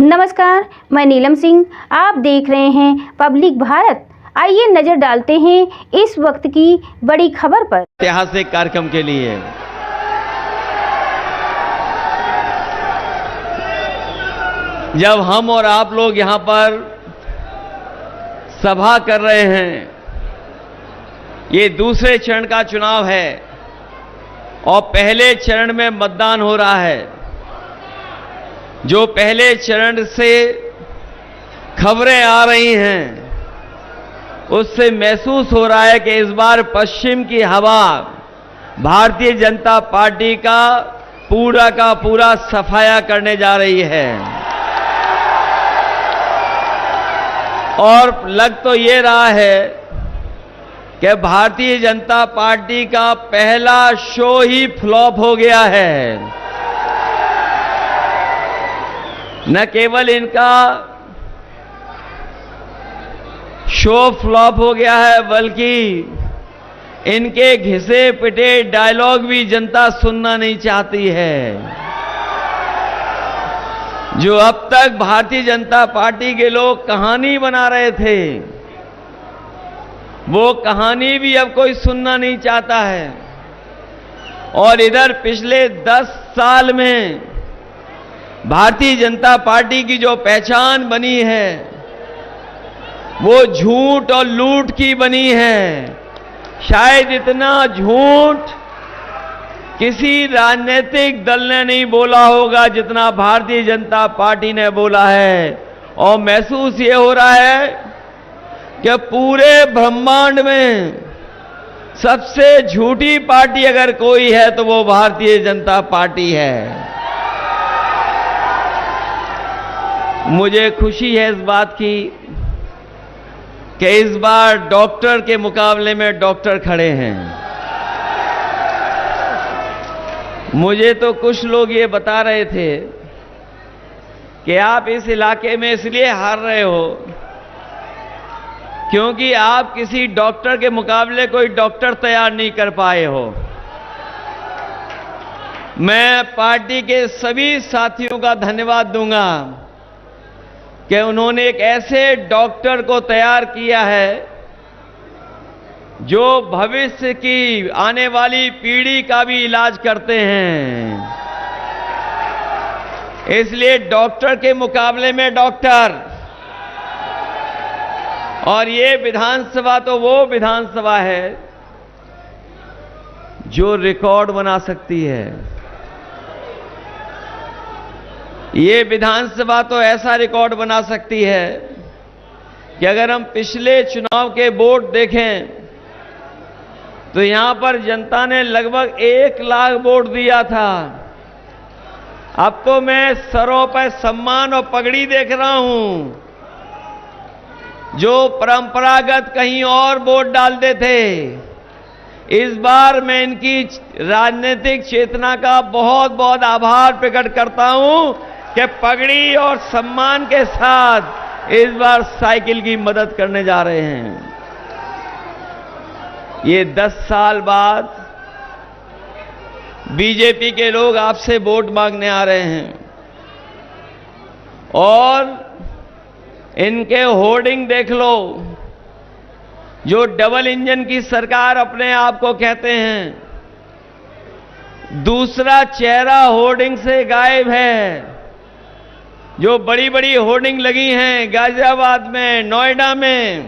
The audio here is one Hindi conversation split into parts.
नमस्कार, मैं नीलम सिंह। आप देख रहे हैं पब्लिक भारत। आइए नजर डालते हैं इस वक्त की बड़ी खबर पर। ऐतिहासिक कार्यक्रम के लिए जब हम और आप लोग यहां पर सभा कर रहे हैं, ये दूसरे चरण का चुनाव है और पहले चरण में मतदान हो रहा है। जो पहले चरण से खबरें आ रही हैं, उससे महसूस हो रहा है कि इस बार पश्चिम की हवा भारतीय जनता पार्टी का पूरा सफाया करने जा रही है। और लग तो ये रहा है कि भारतीय जनता पार्टी का पहला शो ही फ्लॉप हो गया है। न केवल इनका शो फ्लॉप हो गया है, बल्कि इनके घिसे पिटे डायलॉग भी जनता सुनना नहीं चाहती है। जो अब तक भारतीय जनता पार्टी के लोग कहानी बना रहे थे, वो कहानी भी अब कोई सुनना नहीं चाहता है। और इधर पिछले 10 साल में भारतीय जनता पार्टी की जो पहचान बनी है, वो झूठ और लूट की बनी है। शायद इतना झूठ किसी राजनीतिक दल ने नहीं बोला होगा जितना भारतीय जनता पार्टी ने बोला है। और महसूस ये हो रहा है कि पूरे ब्रह्मांड में सबसे झूठी पार्टी अगर कोई है तो वो भारतीय जनता पार्टी है। मुझे खुशी है इस बात की कि इस बार डॉक्टर के मुकाबले में डॉक्टर खड़े हैं। मुझे तो कुछ लोग ये बता रहे थे कि आप इस इलाके में इसलिए हार रहे हो क्योंकि आप किसी डॉक्टर के मुकाबले कोई डॉक्टर तैयार नहीं कर पाए हो। मैं पार्टी के सभी साथियों का धन्यवाद दूंगा कि उन्होंने एक ऐसे डॉक्टर को तैयार किया है जो भविष्य की आने वाली पीढ़ी का भी इलाज करते हैं। इसलिए डॉक्टर के मुकाबले में डॉक्टर। और ये विधानसभा तो वो विधानसभा है जो रिकॉर्ड बना सकती है। ये विधानसभा तो ऐसा रिकॉर्ड बना सकती है कि अगर हम पिछले चुनाव के वोट देखें तो यहां पर जनता ने लगभग 1 लाख वोट दिया था। अब तो मैं सरों पर सम्मान और पगड़ी देख रहा हूं। जो परंपरागत कहीं और वोट डालते थे, इस बार मैं इनकी राजनीतिक चेतना का बहुत आभार प्रकट करता हूं कि पगड़ी और सम्मान के साथ इस बार साइकिल की मदद करने जा रहे हैं। ये 10 साल बाद बीजेपी के लोग आपसे वोट मांगने आ रहे हैं और इनके होर्डिंग देख लो। जो डबल इंजन की सरकार अपने आप को कहते हैं, दूसरा चेहरा होर्डिंग से गायब है। जो बड़ी होर्डिंग लगी हैं गाजियाबाद में, नोएडा में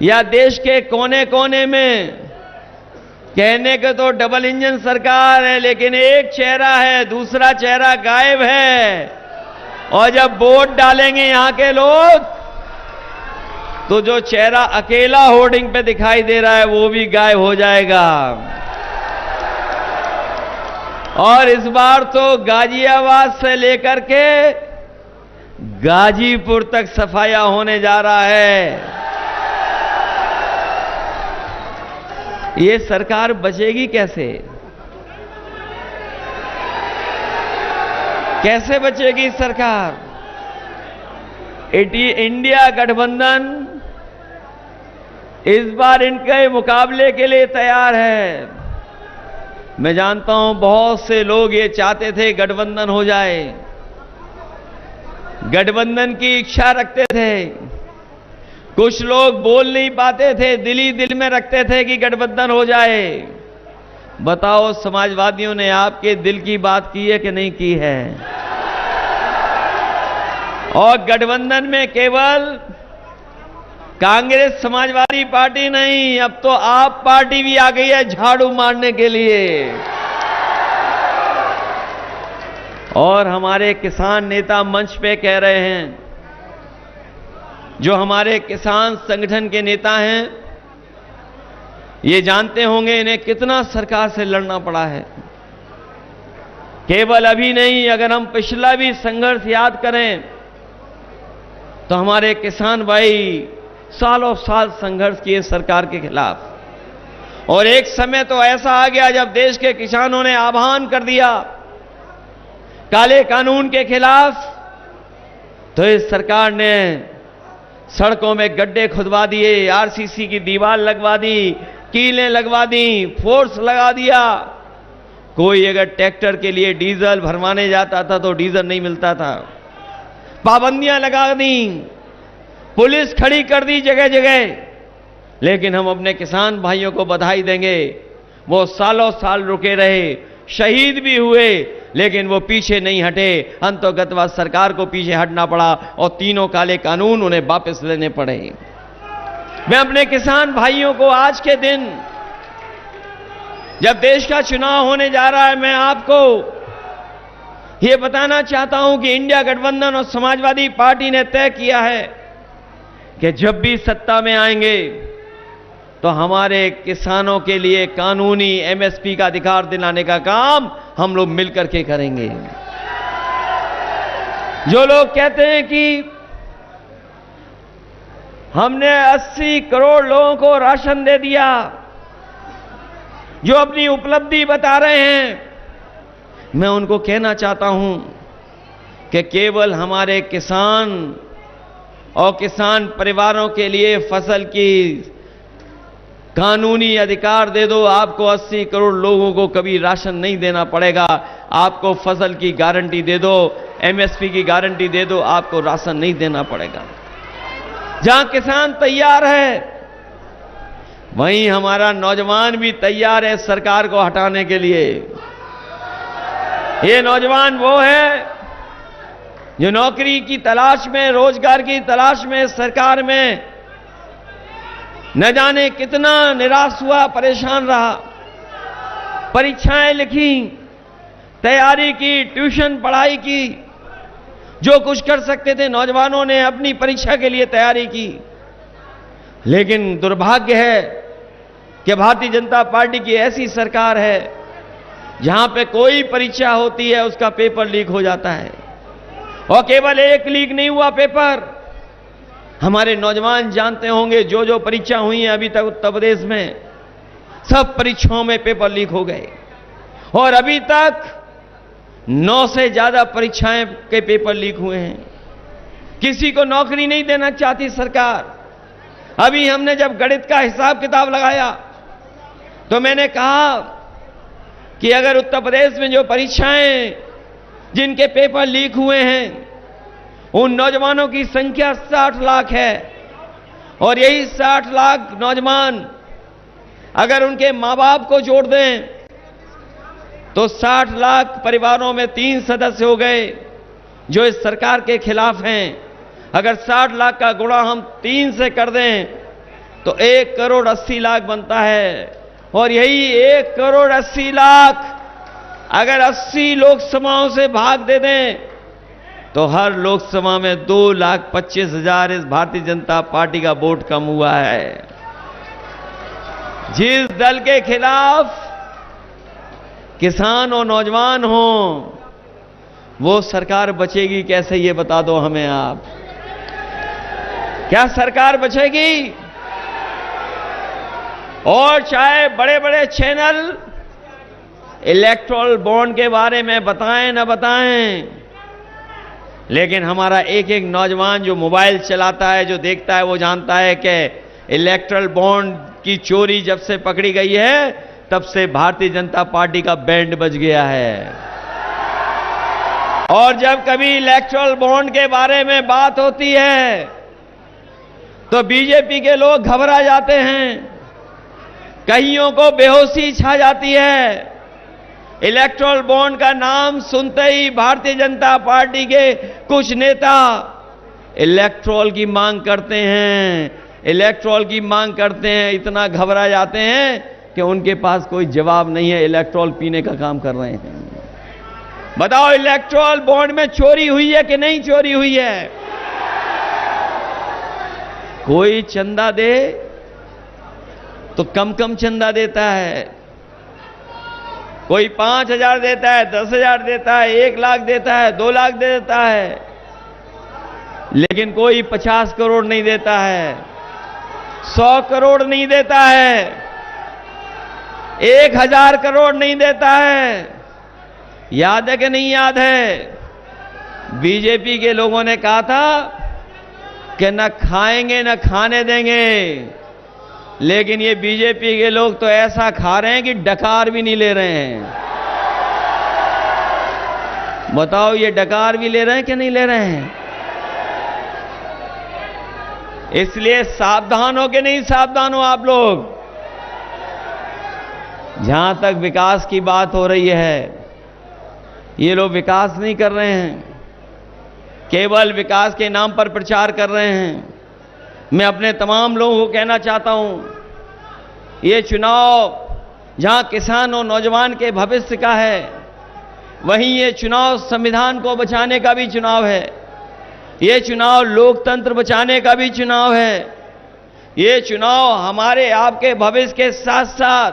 या देश के कोने कोने में, कहने के तो डबल इंजन सरकार है, लेकिन एक चेहरा है, दूसरा चेहरा गायब है। और जब वोट डालेंगे यहां के लोग तो जो चेहरा अकेला होर्डिंग पे दिखाई दे रहा है वो भी गायब हो जाएगा। और इस बार तो गाजियाबाद से लेकर के गाजीपुर तक सफाया होने जा रहा है। ये सरकार बचेगी कैसे? कैसे बचेगी सरकार? इंडिया गठबंधन इस बार इनके मुकाबले के लिए तैयार है। मैं जानता हूं बहुत से लोग ये चाहते थे गठबंधन हो जाए, गठबंधन की इच्छा रखते थे। कुछ लोग बोल नहीं पाते थे, दिल ही दिल में रखते थे कि गठबंधन हो जाए। बताओ समाजवादियों ने आपके दिल की बात की है कि नहीं की है? और गठबंधन में केवल कांग्रेस समाजवादी पार्टी नहीं, अब तो आप पार्टी भी आ गई है झाड़ू मारने के लिए। और हमारे किसान नेता मंच पे कह रहे हैं, जो हमारे किसान संगठन के नेता हैं, ये जानते होंगे इन्हें कितना सरकार से लड़ना पड़ा है। केवल अभी नहीं, अगर हम पिछला भी संघर्ष याद करें तो हमारे किसान भाई सालों साल संघर्ष किए सरकार के खिलाफ। और एक समय तो ऐसा आ गया जब देश के किसानों ने आह्वान कर दिया काले कानून के खिलाफ, तो इस सरकार ने सड़कों में गड्ढे खुदवा दिए, आरसीसी की दीवार लगवा दी, कीलें लगवा दी, फोर्स लगा दिया। कोई अगर ट्रैक्टर के लिए डीजल भरवाने जाता था तो डीजल नहीं मिलता था। पाबंदियां लगा दी, पुलिस खड़ी कर दी जगह जगह। लेकिन हम अपने किसान भाइयों को बधाई देंगे, वो सालों साल रुके रहे, शहीद भी हुए, लेकिन वो पीछे नहीं हटे। अंतोगतवा सरकार को पीछे हटना पड़ा और तीनों काले कानून उन्हें वापस लेने पड़े। मैं अपने किसान भाइयों को आज के दिन, जब देश का चुनाव होने जा रहा है, मैं आपको यह बताना चाहता हूं कि इंडिया गठबंधन और समाजवादी पार्टी ने तय किया है कि जब भी सत्ता में आएंगे तो हमारे किसानों के लिए कानूनी एमएसपी का अधिकार दिलाने का काम हम लोग मिलकर के करेंगे। जो लोग कहते हैं कि हमने 80 करोड़ लोगों को राशन दे दिया, जो अपनी उपलब्धि बता रहे हैं, मैं उनको कहना चाहता हूं कि केवल हमारे किसान और किसान परिवारों के लिए फसल की कानूनी अधिकार दे दो, आपको 80 करोड़ लोगों को कभी राशन नहीं देना पड़ेगा। आपको फसल की गारंटी दे दो, एमएसपी की गारंटी दे दो, आपको राशन नहीं देना पड़ेगा। जहां किसान तैयार है, वहीं हमारा नौजवान भी तैयार है सरकार को हटाने के लिए। ये नौजवान वो है जो नौकरी की तलाश में, रोजगार की तलाश में सरकार में न जाने कितना निराश हुआ, परेशान रहा, परीक्षाएं लिखी, तैयारी की, ट्यूशन पढ़ाई की, जो कुछ कर सकते थे नौजवानों ने अपनी परीक्षा के लिए तैयारी की। लेकिन दुर्भाग्य है कि भारतीय जनता पार्टी की ऐसी सरकार है जहां पे कोई परीक्षा होती है उसका पेपर लीक हो जाता है। और केवल एक लीक नहीं हुआ पेपर, हमारे नौजवान जानते होंगे जो जो परीक्षा हुई है अभी तक उत्तर प्रदेश में, सब परीक्षाओं में पेपर लीक हो गए। और अभी तक 9 से ज्यादा परीक्षाएं के पेपर लीक हुए हैं। किसी को नौकरी नहीं देना चाहती सरकार। अभी हमने जब गणित का हिसाब किताब लगाया तो मैंने कहा कि अगर उत्तर प्रदेश में जो परीक्षाएं जिनके पेपर लीक हुए हैं उन नौजवानों की संख्या 60 लाख है, और यही 60 लाख नौजवान अगर उनके मां बाप को जोड़ दें तो 60 लाख परिवारों में 3 सदस्य हो गए जो इस सरकार के खिलाफ हैं। अगर 60 लाख का गुणा हम 3 से कर दें तो 1 करोड़ 80 लाख बनता है। और यही 1 करोड़ 80 लाख अगर 80 लोकसभाओं से भाग दे दें तो हर लोकसभा में 2,25,000 इस भारतीय जनता पार्टी का वोट कम हुआ है। जिस दल के खिलाफ किसान और नौजवान हो वो सरकार बचेगी कैसे, ये बता दो हमें आप। क्या सरकार बचेगी? और चाहे बड़े बड़े चैनल इलेक्टोरल बॉन्ड के बारे में बताएं न बताएं, लेकिन हमारा एक एक नौजवान जो मोबाइल चलाता है, जो देखता है, वो जानता है कि इलेक्टोरल बॉन्ड की चोरी जब से पकड़ी गई है तब से भारतीय जनता पार्टी का बैंड बज गया है। और जब कभी इलेक्टोरल बॉन्ड के बारे में बात होती है तो बीजेपी के लोग घबरा जाते हैं, कईयों को बेहोशी छा जाती है। इलेक्टोरल बॉन्ड का नाम सुनते ही भारतीय जनता पार्टी के कुछ नेता इलेक्टोरल की मांग करते हैं, इलेक्टोरल की मांग करते हैं, इतना घबरा जाते हैं कि उनके पास कोई जवाब नहीं है, इलेक्टोरल पीने का काम कर रहे हैं। बताओ, इलेक्टोरल बॉन्ड में चोरी हुई है कि नहीं चोरी हुई है? कोई चंदा दे तो कम कम चंदा देता है, कोई 5,000 देता है, 10,000 देता है, 1 लाख देता है, 2 लाख दे देता है, लेकिन कोई 50 करोड़ नहीं देता है, 100 करोड़ नहीं देता है, 1,000 करोड़ नहीं देता है। याद है कि नहीं याद है? बीजेपी के लोगों ने कहा था कि न खाएंगे न खाने देंगे, लेकिन ये बीजेपी के लोग तो ऐसा खा रहे हैं कि डकार भी नहीं ले रहे हैं। बताओ, ये डकार भी ले रहे हैं कि नहीं ले रहे हैं? इसलिए सावधान हो कि नहीं सावधान हो आप लोग? जहां तक विकास की बात हो रही है, ये लोग विकास नहीं कर रहे हैं, केवल विकास के नाम पर प्रचार कर रहे हैं। मैं अपने तमाम लोगों को कहना चाहता हूं, ये चुनाव जहां किसान और नौजवान के भविष्य का है, वहीं ये चुनाव संविधान को बचाने का भी चुनाव है, ये चुनाव लोकतंत्र बचाने का भी चुनाव है, ये चुनाव हमारे आपके भविष्य के साथ साथ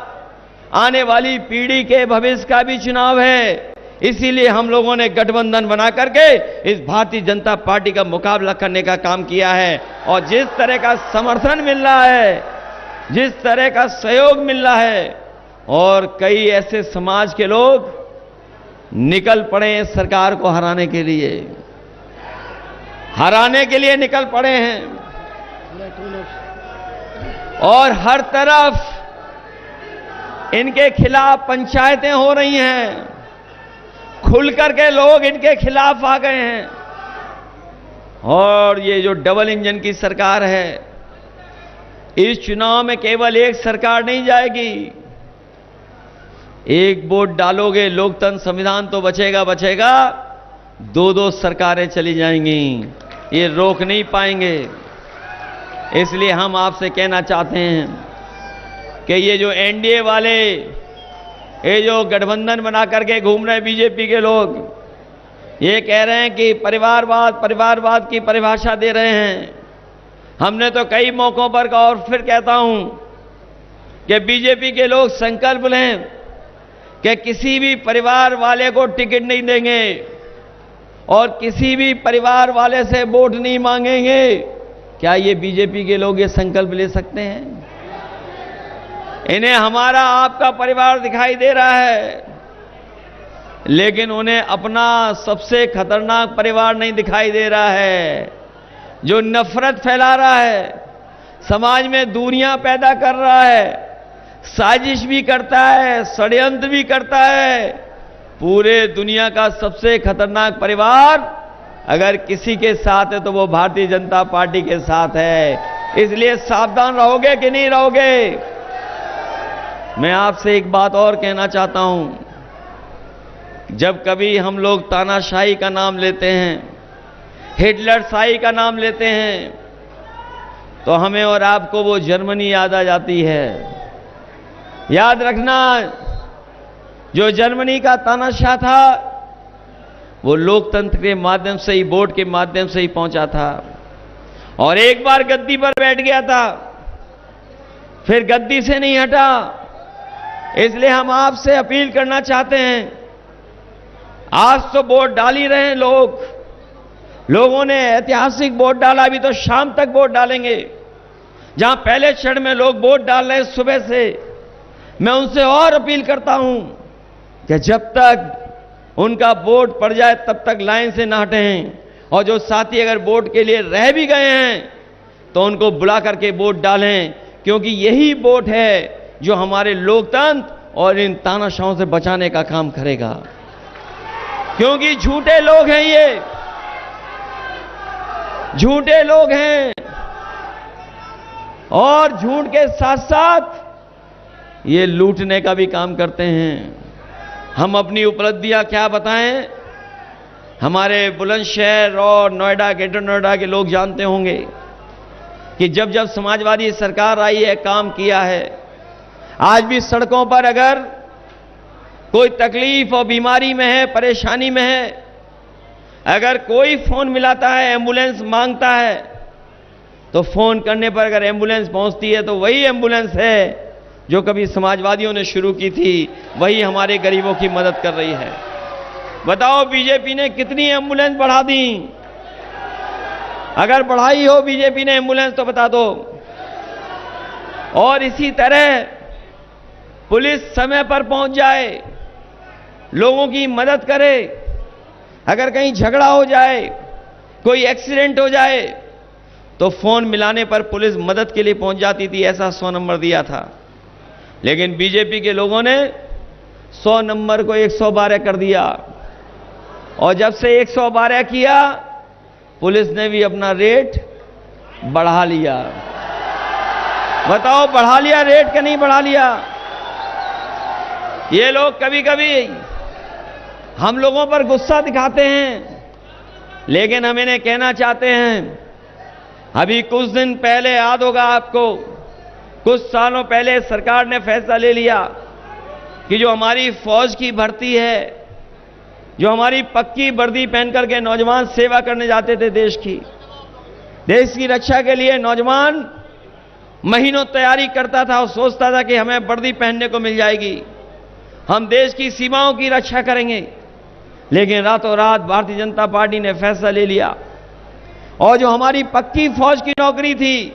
आने वाली पीढ़ी के भविष्य का भी चुनाव है। इसीलिए हम लोगों ने गठबंधन बना करके इस भारतीय जनता पार्टी का मुकाबला करने का काम किया है। और जिस तरह का समर्थन मिल रहा है, जिस तरह का सहयोग मिल रहा है, और कई ऐसे समाज के लोग निकल पड़े हैं सरकार को हराने के लिए निकल पड़े हैं, और हर तरफ इनके खिलाफ पंचायतें हो रही हैं, खुल करके लोग इनके खिलाफ आ गए हैं। और ये जो डबल इंजन की सरकार है, इस चुनाव में केवल एक सरकार नहीं जाएगी, एक वोट डालोगे लोकतंत्र संविधान तो बचेगा, 2-2 सरकारें चली जाएंगी, ये रोक नहीं पाएंगे। इसलिए हम आपसे कहना चाहते हैं कि ये जो एनडीए वाले, ये जो गठबंधन बना करके घूम रहे बीजेपी के लोग, ये कह रहे हैं कि परिवारवाद की परिभाषा दे रहे हैं। हमने तो कई मौकों पर कहा, और फिर कहता हूं कि बीजेपी के लोग संकल्प लें कि किसी भी परिवार वाले को टिकट नहीं देंगे और किसी भी परिवार वाले से वोट नहीं मांगेंगे। क्या ये बीजेपी के लोग ये संकल्प ले सकते हैं? इन्हें हमारा आपका परिवार दिखाई दे रहा है, लेकिन उन्हें अपना सबसे खतरनाक परिवार नहीं दिखाई दे रहा है, जो नफरत फैला रहा है, समाज में दूरियां पैदा कर रहा है, साजिश भी करता है, षड्यंत्र भी करता है। पूरे दुनिया का सबसे खतरनाक परिवार अगर किसी के साथ है तो वो भारतीय जनता पार्टी के साथ है। इसलिए सावधान रहोगे कि नहीं रहोगे? मैं आपसे एक बात और कहना चाहता हूं, जब कभी हम लोग तानाशाही का नाम लेते हैं, हिटलरशाही का नाम लेते हैं, तो हमें और आपको वो जर्मनी याद आ जाती है। याद रखना, जो जर्मनी का तानाशाह था वो लोकतंत्र के माध्यम से ही, वोट के माध्यम से ही पहुंचा था, और एक बार गद्दी पर बैठ गया था, फिर गद्दी से नहीं हटा। इसलिए हम आपसे अपील करना चाहते हैं, आज तो वोट डाल ही रहे हैं लोगों ने ऐतिहासिक वोट डाला, अभी तो शाम तक वोट डालेंगे। जहां पहले चरण में लोग वोट डाल रहे हैं सुबह से, मैं उनसे और अपील करता हूं कि जब तक उनका वोट पड़ जाए तब तक लाइन से ना हटें, और जो साथी अगर वोट के लिए रह भी गए हैं तो उनको बुला करके वोट डालें, क्योंकि यही वोट है जो हमारे लोकतंत्र और इन तानाशाहों से बचाने का काम करेगा। क्योंकि झूठे लोग हैं, ये झूठे लोग हैं और झूठ के साथ साथ ये लूटने का भी काम करते हैं। हम अपनी उपलब्धियां क्या बताएं, हमारे बुलंदशहर और नोएडा, ग्रेटर नोएडा के लोग जानते होंगे कि जब जब समाजवादी सरकार आई है, काम किया है। आज भी सड़कों पर अगर कोई तकलीफ और बीमारी में है, परेशानी में है, अगर कोई फोन मिलाता है, एम्बुलेंस मांगता है, तो फोन करने पर अगर एम्बुलेंस पहुंचती है तो वही एम्बुलेंस है जो कभी समाजवादियों ने शुरू की थी, वही हमारे गरीबों की मदद कर रही है। बताओ बीजेपी ने कितनी एम्बुलेंस बढ़ा दी? अगर बढ़ाई हो बीजेपी ने एम्बुलेंस तो बता दो। और इसी तरह पुलिस समय पर पहुंच जाए, लोगों की मदद करे। अगर कहीं झगड़ा हो जाए, कोई एक्सीडेंट हो जाए, तो फोन मिलाने पर पुलिस मदद के लिए पहुंच जाती थी। ऐसा 100 नंबर दिया था। लेकिन बीजेपी के लोगों ने 100 नंबर को 112 कर दिया, और जब से 112 किया, पुलिस ने भी अपना रेट बढ़ा लिया। बताओ, बढ़ा लिया रेट कि नहीं बढ़ा लिया? ये लोग कभी कभी हम लोगों पर गुस्सा दिखाते हैं, लेकिन हम इन्हें कहना चाहते हैं, अभी कुछ दिन पहले याद होगा आपको, कुछ सालों पहले सरकार ने फैसला ले लिया कि जो हमारी फौज की भर्ती है, जो हमारी पक्की वर्दी पहन करके नौजवान सेवा करने जाते थे देश की रक्षा के लिए, नौजवान महीनों तैयारी करता था और सोचता था कि हमें वर्दी पहनने को मिल जाएगी, हम देश की सीमाओं की रक्षा करेंगे। लेकिन रातों रात भारतीय जनता पार्टी ने फैसला ले लिया, और जो हमारी पक्की फौज की नौकरी थी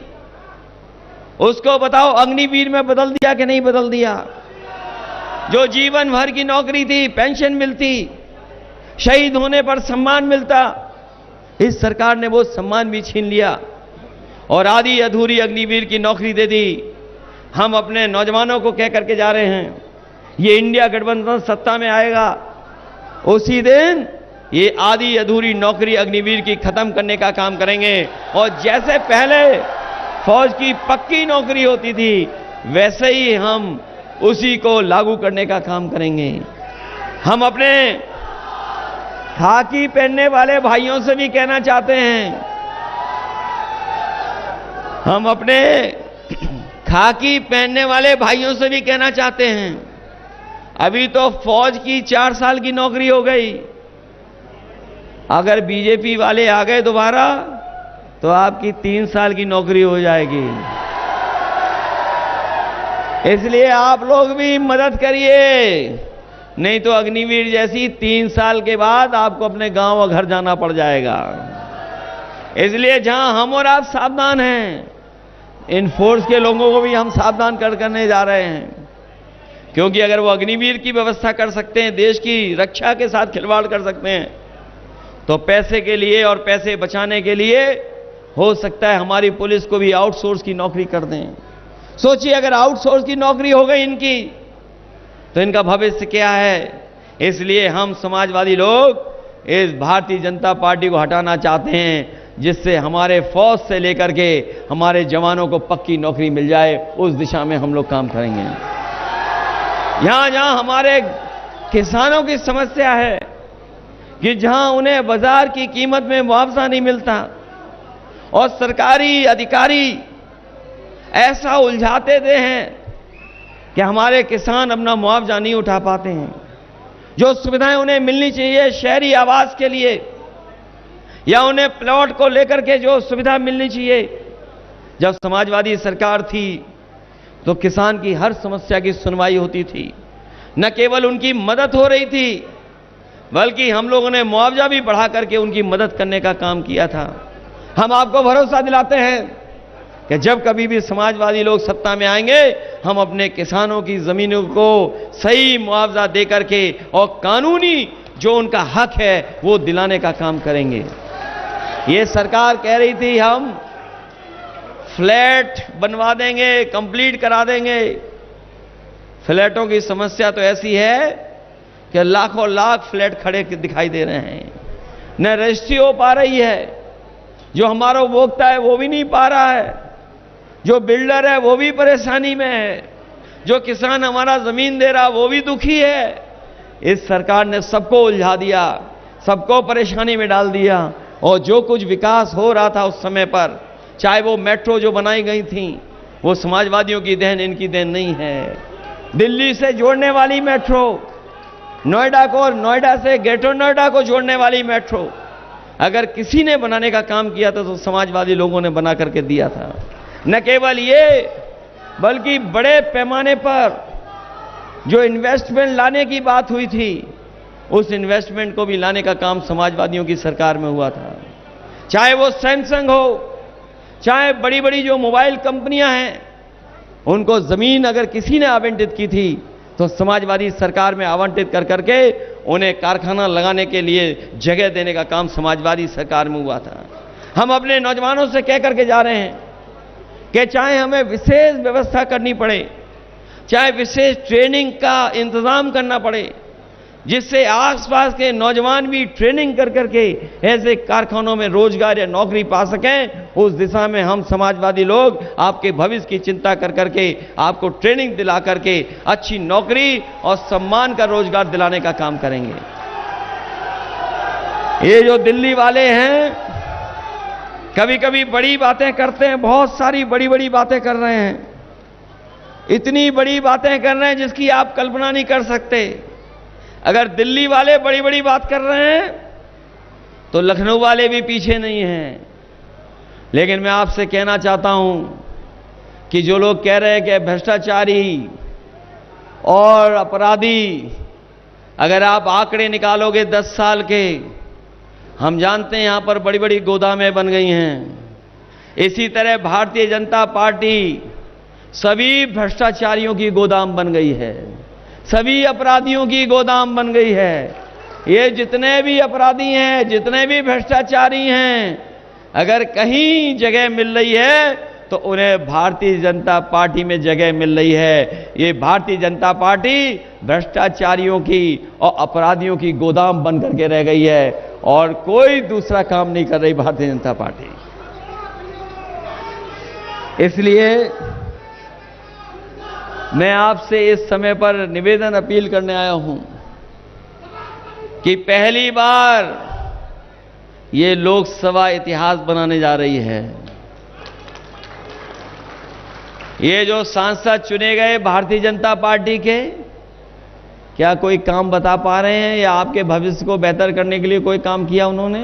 उसको बताओ अग्निवीर में बदल दिया कि नहीं बदल दिया? जो जीवन भर की नौकरी थी, पेंशन मिलती, शहीद होने पर सम्मान मिलता, इस सरकार ने वो सम्मान भी छीन लिया और आधी अधूरी अग्निवीर की नौकरी दे दी। हम अपने नौजवानों को कह करके जा रहे हैं, ये इंडिया गठबंधन सत्ता में आएगा, उसी दिन ये आधी अधूरी नौकरी अग्निवीर की खत्म करने का काम करेंगे। और जैसे पहले फौज की पक्की नौकरी होती थी, वैसे ही हम उसी को लागू करने का काम करेंगे। हम अपने खाकी पहनने वाले भाइयों से भी कहना चाहते हैं, हम अपने खाकी पहनने वाले भाइयों से भी कहना चाहते हैं, अभी तो फौज की 4 साल की नौकरी हो गई, अगर बीजेपी वाले आ गए दोबारा तो आपकी 3 साल की नौकरी हो जाएगी। इसलिए आप लोग भी मदद करिए, नहीं तो अग्निवीर जैसी 3 साल के बाद आपको अपने गांव और घर जाना पड़ जाएगा। इसलिए जहां हम और आप सावधान हैं, इन फोर्स के लोगों को भी हम सावधान करने जा रहे हैं, क्योंकि अगर वो अग्निवीर की व्यवस्था कर सकते हैं, देश की रक्षा के साथ खिलवाड़ कर सकते हैं, तो पैसे के लिए और पैसे बचाने के लिए हो सकता है हमारी पुलिस को भी आउटसोर्स की नौकरी कर दें। सोचिए, अगर आउटसोर्स की नौकरी हो गई इनकी, तो इनका भविष्य क्या है? इसलिए हम समाजवादी लोग इस भारतीय जनता पार्टी को हटाना चाहते हैं, जिससे हमारे फौज से लेकर के हमारे जवानों को पक्की नौकरी मिल जाए। उस दिशा में हम लोग काम करेंगे। यहां जहां हमारे किसानों की समस्या है कि जहां उन्हें बाजार की कीमत में मुआवजा नहीं मिलता और सरकारी अधिकारी ऐसा उलझाते दे हैं कि हमारे किसान अपना मुआवजा नहीं उठा पाते हैं। जो सुविधाएं उन्हें मिलनी चाहिए शहरी आवास के लिए, या उन्हें प्लॉट को लेकर के जो सुविधा मिलनी चाहिए, जब समाजवादी सरकार थी तो किसान की हर समस्या की सुनवाई होती थी। न केवल उनकी मदद हो रही थी, बल्कि हम लोगों ने मुआवजा भी बढ़ा करके उनकी मदद करने का काम किया था। हम आपको भरोसा दिलाते हैं कि जब कभी भी समाजवादी लोग सत्ता में आएंगे, हम अपने किसानों की जमीनों को सही मुआवजा दे करके और कानूनी जो उनका हक है वो दिलाने का काम करेंगे। ये सरकार कह रही थी हम फ्लैट बनवा देंगे, कंप्लीट करा देंगे। फ्लैटों की समस्या तो ऐसी है कि लाखों लाख फ्लैट खड़े दिखाई दे रहे हैं, न रजिस्ट्री हो पा रही है, जो हमारा उपभोक्ता है वो भी नहीं पा रहा है, जो बिल्डर है वो भी परेशानी में है, जो किसान हमारा जमीन दे रहा वो भी दुखी है। इस सरकार ने सबको उलझा दिया, सबको परेशानी में डाल दिया। और जो कुछ विकास हो रहा था उस समय पर, चाहे वो मेट्रो जो बनाई गई थी, वो समाजवादियों की देन, इनकी देन नहीं है। दिल्ली से जोड़ने वाली मेट्रो, नोएडा को, नोएडा से ग्रेटर नोएडा को जोड़ने वाली मेट्रो अगर किसी ने बनाने का काम किया था तो समाजवादी लोगों ने बना करके दिया था। न केवल ये, बल्कि बड़े पैमाने पर जो इन्वेस्टमेंट लाने की बात हुई थी, उस इन्वेस्टमेंट को भी लाने का काम समाजवादियों की सरकार में हुआ था। चाहे वो सैमसंग हो, चाहे बड़ी बड़ी जो मोबाइल कंपनियां हैं, उनको जमीन अगर किसी ने आवंटित की थी तो समाजवादी सरकार में आवंटित कर करके उन्हें कारखाना लगाने के लिए जगह देने का काम समाजवादी सरकार में हुआ था। हम अपने नौजवानों से कह करके जा रहे हैं कि चाहे हमें विशेष व्यवस्था करनी पड़े, चाहे विशेष ट्रेनिंग का इंतजाम करना पड़े, जिससे आसपास के नौजवान भी ट्रेनिंग कर करके ऐसे कारखानों में रोजगार या नौकरी पा सकें, उस दिशा में हम समाजवादी लोग आपके भविष्य की चिंता कर करके आपको ट्रेनिंग दिला करके अच्छी नौकरी और सम्मान का रोजगार दिलाने का काम करेंगे। ये जो दिल्ली वाले हैं, कभी कभी बड़ी बातें करते हैं, बहुत सारी बड़ी बड़ी बातें कर रहे हैं, इतनी बड़ी बातें कर रहे हैं जिसकी आप कल्पना नहीं कर सकते। अगर दिल्ली वाले बड़ी बड़ी बात कर रहे हैं तो लखनऊ वाले भी पीछे नहीं हैं। लेकिन मैं आपसे कहना चाहता हूं कि जो लोग कह रहे हैं कि भ्रष्टाचारी और अपराधी, अगर आप आंकड़े निकालोगे 10 साल के, हम जानते हैं यहां पर बड़ी बड़ी गोदामें बन गई हैं। इसी तरह भारतीय जनता पार्टी सभी भ्रष्टाचारियों की गोदाम बन गई है, सभी अपराधियों की गोदाम बन गई है। ये जितने भी अपराधी हैं, जितने भी भ्रष्टाचारी हैं, अगर कहीं जगह मिल रही है तो उन्हें भारतीय जनता पार्टी में जगह मिल रही है। ये भारतीय जनता पार्टी भ्रष्टाचारियों की और अपराधियों की गोदाम बन करके रह गई है और कोई दूसरा काम नहीं कर रही भारतीय जनता पार्टी। इसलिए मैं आपसे इस समय पर निवेदन अपील करने आया हूं कि पहली बार ये लोकसभा इतिहास बनाने जा रही है। ये जो सांसद चुने गए भारतीय जनता पार्टी के, क्या कोई काम बता पा रहे हैं या आपके भविष्य को बेहतर करने के लिए कोई काम किया उन्होंने?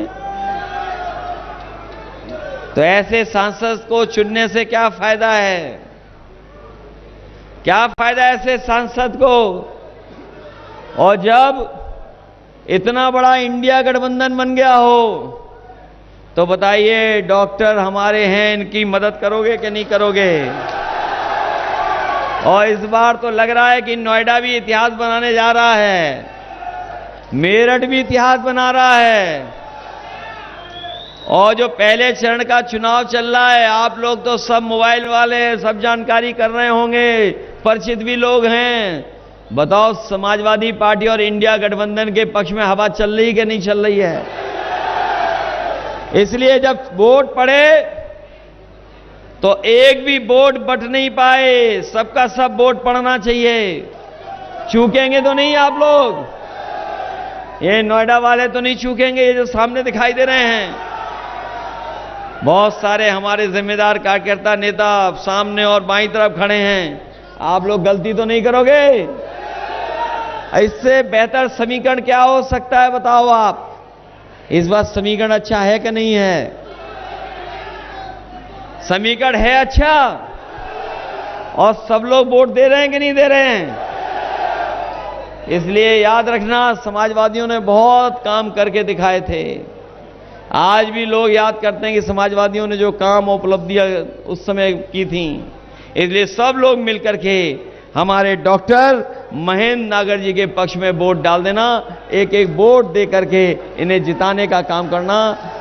तो ऐसे सांसद को चुनने से क्या फायदा है? क्या फायदा ऐसे सांसद को? और जब इतना बड़ा इंडिया गठबंधन बन गया हो तो बताइए, डॉक्टर हमारे हैं, इनकी मदद करोगे कि नहीं करोगे? और इस बार तो लग रहा है कि नोएडा भी इतिहास बनाने जा रहा है, मेरठ भी इतिहास बना रहा है। और जो पहले चरण का चुनाव चल रहा है, आप लोग तो सब मोबाइल वाले, सब जानकारी कर रहे होंगे, परिचित भी लोग हैं। बताओ, समाजवादी पार्टी और इंडिया गठबंधन के पक्ष में हवा चल रही कि नहीं चल रही है? इसलिए जब वोट पड़े तो एक भी वोट बट नहीं पाए, सबका सब वोट पड़ना चाहिए। चूकेंगे तो नहीं आप लोग? ये नोएडा वाले तो नहीं चूकेंगे, ये जो सामने दिखाई दे रहे हैं। बहुत सारे हमारे जिम्मेदार कार्यकर्ता नेता सामने और बाईं तरफ खड़े हैं, आप लोग गलती तो नहीं करोगे? इससे बेहतर समीकरण क्या हो सकता है बताओ आप? इस बार समीकरण अच्छा है कि नहीं है? समीकरण है अच्छा, और सब लोग वोट दे रहे हैं कि नहीं दे रहे हैं? इसलिए याद रखना, समाजवादियों ने बहुत काम करके दिखाए थे। आज भी लोग याद करते हैं कि समाजवादियों ने जो काम उपलब्धियां उस समय की थी। इसलिए सब लोग मिलकर के हमारे डॉक्टर महेंद्र नागर जी के पक्ष में वोट डाल देना, एक एक वोट दे करके इन्हें जिताने का काम करना।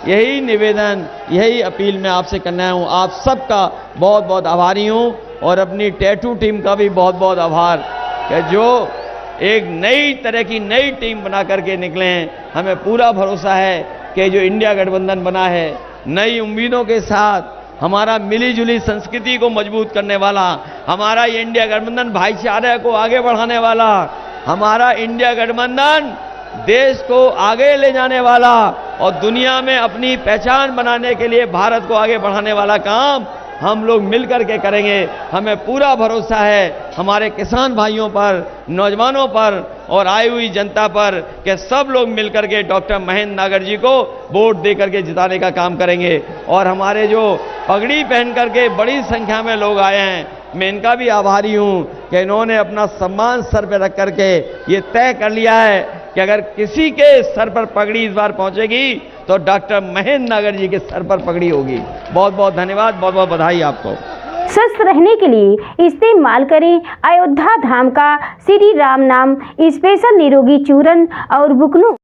यही निवेदन, यही अपील मैं आपसे करना हूं। आप सबका बहुत बहुत आभारी हूं और अपनी टैटू टीम का भी बहुत बहुत आभार कि जो एक नई तरह की नई टीम बना करके निकले हैं। हमें पूरा भरोसा है कि जो इंडिया गठबंधन बना है, नई उम्मीदों के साथ हमारा मिली जुली संस्कृति को मजबूत करने वाला, हमारा ये इंडिया गठबंधन भाईचारे को आगे बढ़ाने वाला, हमारा इंडिया गठबंधन देश को आगे ले जाने वाला और दुनिया में अपनी पहचान बनाने के लिए भारत को आगे बढ़ाने वाला काम हम लोग मिलकर के करेंगे। हमें पूरा भरोसा है हमारे किसान भाइयों पर, नौजवानों पर और आई हुई जनता पर कि सब लोग मिलकर के डॉक्टर महेंद्र नागर जी को वोट देकर के जिताने का काम करेंगे। और हमारे जो पगड़ी पहन करके बड़ी संख्या में लोग आए हैं, मैं इनका भी आभारी हूं कि इन्होंने अपना सम्मान सर पर रख करके ये तय कर लिया है कि अगर किसी के सर पर पगड़ी इस बार पहुंचेगी तो डॉक्टर महेंद्र नागर जी के सर पर पगड़ी होगी। बहुत बहुत धन्यवाद, बहुत बहुत बधाई आपको। स्वस्थ रहने के लिए इस्तेमाल करें अयोध्या धाम का श्री राम नाम स्पेशल निरोगी चूर्ण और बुकनू।